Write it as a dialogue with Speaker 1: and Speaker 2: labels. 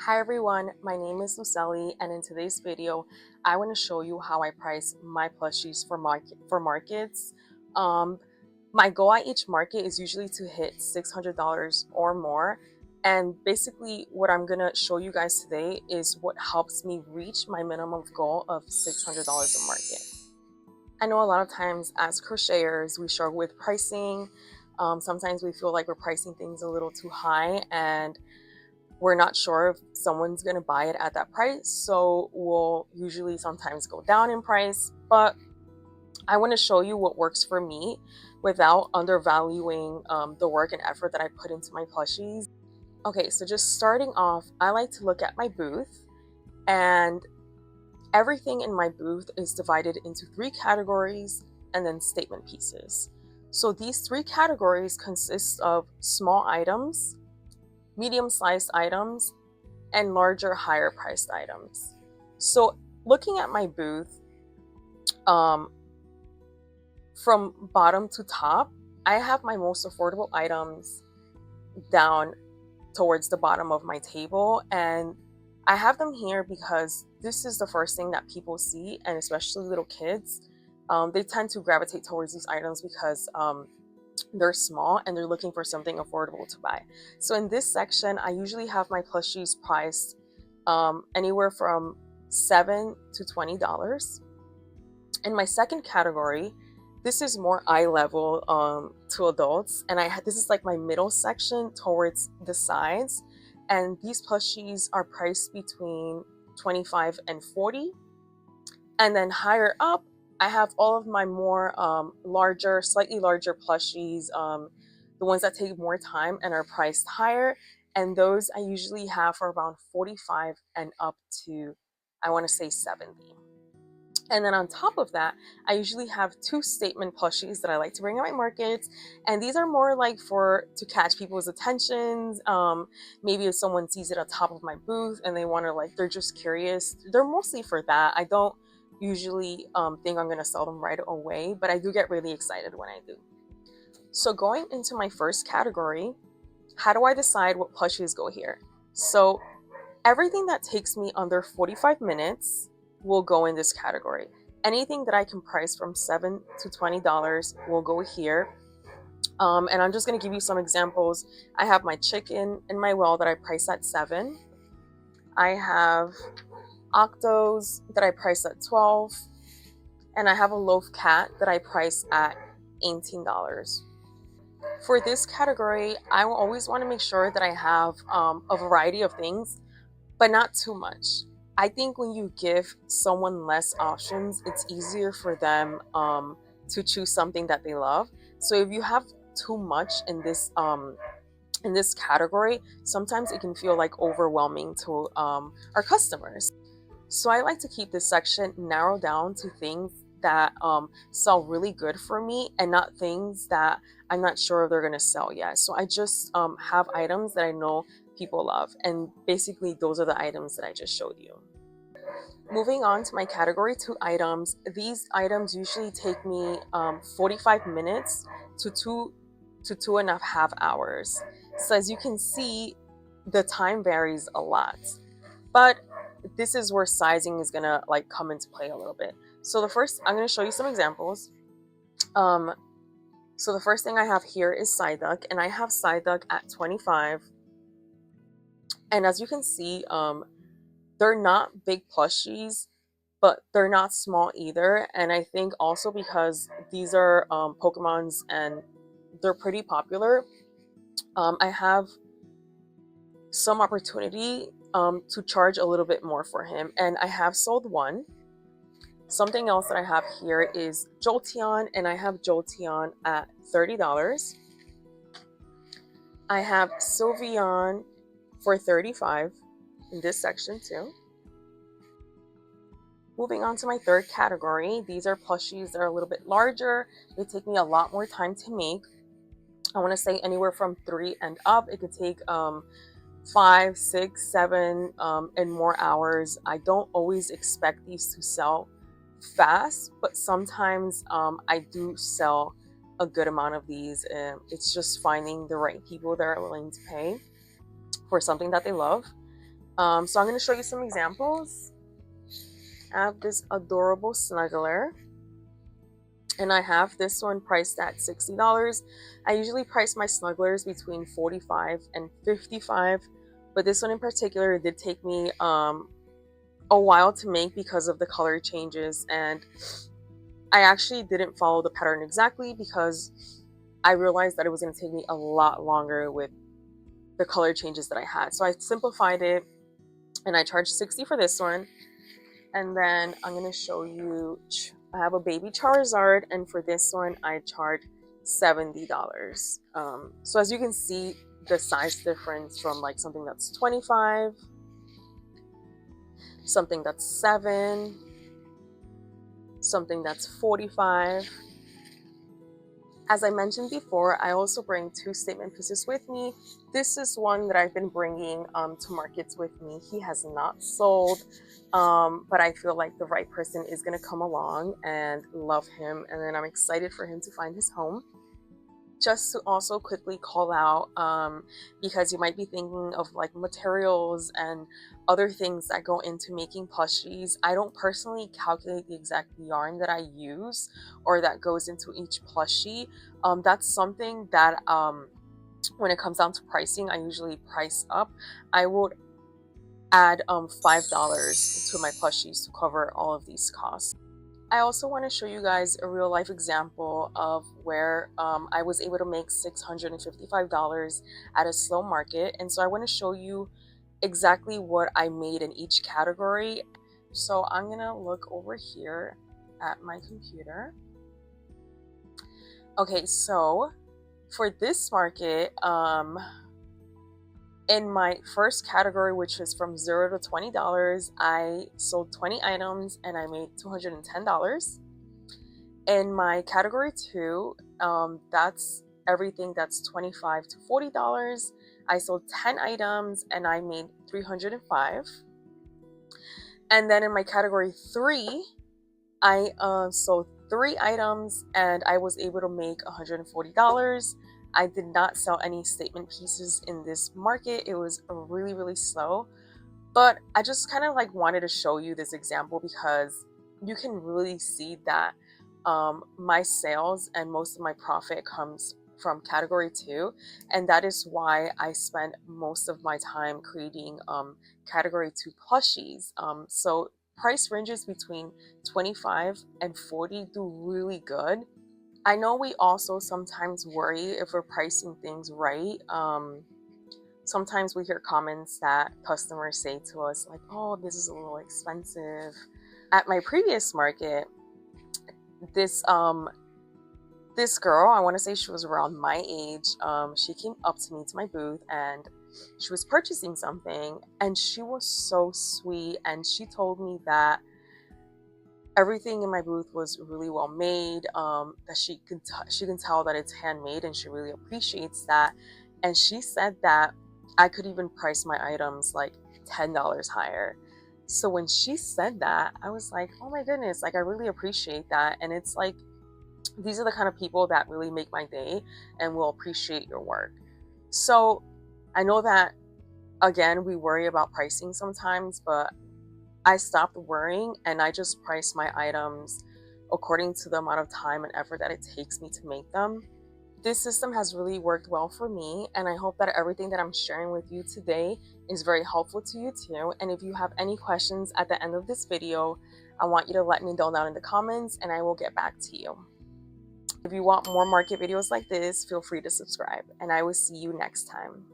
Speaker 1: Hi everyone, my name is Lucely, and in today's video, I want to show you how I price my plushies for markets. Um, my goal at each market is usually to hit $600 or more, and basically what I'm gonna show you guys today is what helps me reach my minimum goal of $600 a market. I know a lot of times as crocheters, we struggle with pricing. Sometimes we feel like we're pricing things a little too high, and we're not sure if someone's going to buy it at that price, so we'll usually sometimes go down in price. But I want to show you what works for me without undervaluing the work and effort that I put into my plushies. Okay, so just starting off, I like to look at my booth, and everything in my booth is divided into three categories and then statement pieces. So these three categories consist of small items, medium-sized items, and larger, higher priced items. So looking at my booth, um, from bottom to top, I have my most affordable items down towards the bottom of my table, and I have them here because this is the first thing that people see, and especially little kids. They tend to gravitate towards these items because they're small and they're looking for something affordable to buy. So in this section, I usually have my plushies priced anywhere from $7 to $20. In my second category, this is more eye level to adults, and this is like my middle section towards the sides, and these plushies are priced between 25 and 40. And then higher up, I have all of my more larger, slightly larger plushies, the ones that take more time and are priced higher. And those I usually have for around 45 and up to, I want to say 70. And then on top of that, I usually have two statement plushies that I like to bring at my markets. And these are more like to catch people's attentions. Maybe if someone sees it at the top of my booth and they want to, like, they're just curious. They're mostly for that. I don't usually think I'm going to sell them right away, but I do get really excited when I do. So going into my first category, how do I decide what plushies go here? So everything that takes me under 45 minutes will go in this category. Anything that I can price from $7 to $20 will go here. And I'm just going to give you some examples. I have my chicken and my well that I price at $7. I have octos that I price at $12. And I have a loaf cat that I price at $18. For this category, I will always want to make sure that I have a variety of things, but not too much. I think when you give someone less options, it's easier for them to choose something that they love. So if you have too much in this category, sometimes it can feel like overwhelming to our customers. So I like to keep this section narrowed down to things that sell really good for me, and not things that I'm not sure if they're going to sell yet. So I just have items that I know people love, and basically those are the items that I just showed you. Moving on to my category 2 items, these items usually take me 45 minutes to 2.5 hours. So as you can see, the time varies a lot, but this is where sizing is gonna like come into play a little bit. So I'm gonna show you some examples. So the first thing I have here is side duck, and I have side duck at 25. And as you can see, they're not big plushies, but they're not small either. And I think also because these are Pokemons and they're pretty popular, I have some opportunity to charge a little bit more for him. And I have sold one. Something else that I have here is Jolteon, and I have Jolteon at $30. I have Sylveon for $35 in this section too. Moving on to my third category, these are plushies that are a little bit larger. They take me a lot more time to make. I want to say anywhere from 3 and up. It could take 5, 6, 7 and more hours. I don't always expect these to sell fast, but sometimes I do sell a good amount of these. It's just finding the right people that are willing to pay for something that they love. So I'm going to show you some examples. I have this adorable snuggler, and I have this one priced at $60. I usually price my snugglers between $45 and $55, but this one in particular did take me a while to make because of the color changes, and I actually didn't follow the pattern exactly because I realized that it was going to take me a lot longer with the color changes that I had. So I simplified it and I charged 60 for this one. And then I'm going to show you, I have a baby Charizard, and for this one I charged $70. So as you can see, the size difference from like something that's 25, something that's 7, something that's 45. As I mentioned before, I also bring 2 statement pieces with me. This is one that I've been bringing to markets with me. He has not sold, but I feel like the right person is going to come along and love him, and then I'm excited for him to find his home. Just to also quickly call out, because you might be thinking of like materials and other things that go into making plushies. I don't personally calculate the exact yarn that I use or that goes into each plushie. That's something that when it comes down to pricing, I usually price up. I would add $5 to my plushies to cover all of these costs. I also want to show you guys a real life example of where I was able to make $655 at a slow market. And so I want to show you exactly what I made in each category. So I'm going to look over here at my computer. Okay, so for this market, in my first category, which was from $0 to $20, I sold 20 items and I made $210. In my category 2, that's everything that's $25 to $40. I sold 10 items and I made $305. And then in my category 3, I sold 3 items and I was able to make $140. I did not sell any statement pieces in this market. It was really slow, but I just kind of like wanted to show you this example because you can really see that my sales and most of my profit comes from category 2, and that is why I spend most of my time creating category 2 plushies. So price ranges between 25 and 40 do really good. I know we also sometimes worry if we're pricing things right. Sometimes we hear comments that customers say to us like, oh, this is a little expensive. At my previous market, this this girl, I want to say she was around my age, she came up to me to my booth and she was purchasing something, and she was so sweet, and she told me that everything in my booth was really well made, that she can tell that it's handmade, and she really appreciates that. And she said that I could even price my items like $10 higher. So when she said that, I was like, oh my goodness, like I really appreciate that. And it's like, these are the kind of people that really make my day and will appreciate your work. So I know that, again, we worry about pricing sometimes, but I stopped worrying and I just price my items according to the amount of time and effort that it takes me to make them. This system has really worked well for me, and I hope that everything that I'm sharing with you today is very helpful to you too. And if you have any questions at the end of this video, I want you to let me know down in the comments and I will get back to you. If you want more market videos like this, feel free to subscribe, and I will see you next time.